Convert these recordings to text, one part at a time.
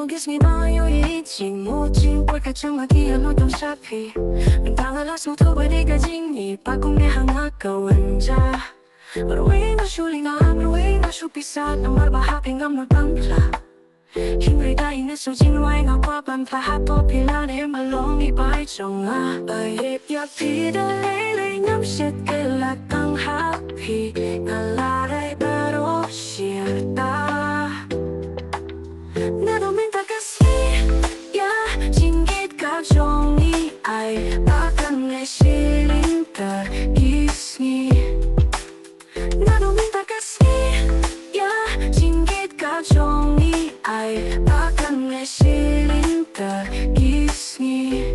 Pag-ismi ba yung iitin mo Jingwar ka dyan mag-ialot ng sapi Nagtangalas mo to pwede ka jingni Pagkong nehangagawan dya Marway na syuling na marway na syupisat Ang marbahaping ang magpangla Hingray tayo na so jinway nga wapang pahapo Pila na yung malong ipay chong nga Bayip ya pida laylay nam shit kailak ang happy Ngalaray pero siyerta Nadominta kasi ya Jinggit ka jongi ay Bakang ngay siling tergisni Nadominta kasi ya Jinggit ka jongi ay Bakang ngay siling tergisni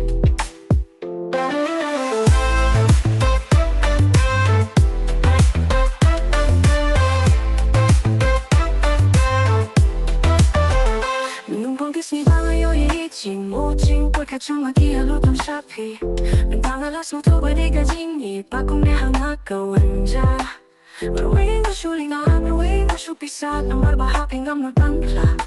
Pag-ismi ba ngayon iitin mo Jingwar ka dyan mag-ialot ng sapi Nagtangalas mo to pwede ka jingni Pagkong nehangagawan dya Marway na syuling na marway na syupisat Ang marbahaping ang magpangla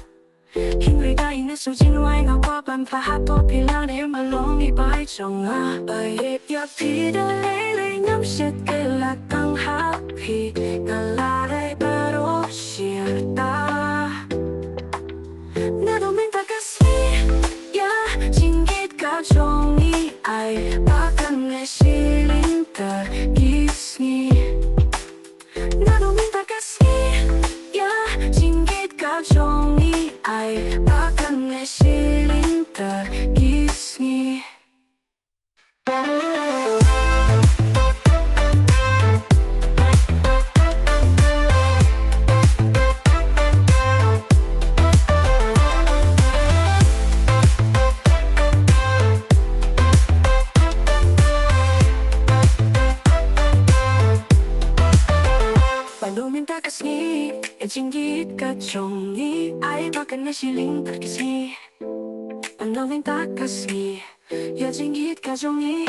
Hingray tayo na so jinway nga wapang pahapo Pila na yung malong ipay chong nga Bayip ya pida laylay nam shit kailak ang happy Ngalaray pero siyerta Nadominta kasi ya Jinggit ka jongi ay Bakang ngay siling tergisni Nadominta kasi ya Jinggit ka jongi ay Bakang ngay siling tergisni Panuminta kasi Jinggit ka jongi ay Bakang ngay siling tergisni Panuminta kasi Ya jinggit ka jongi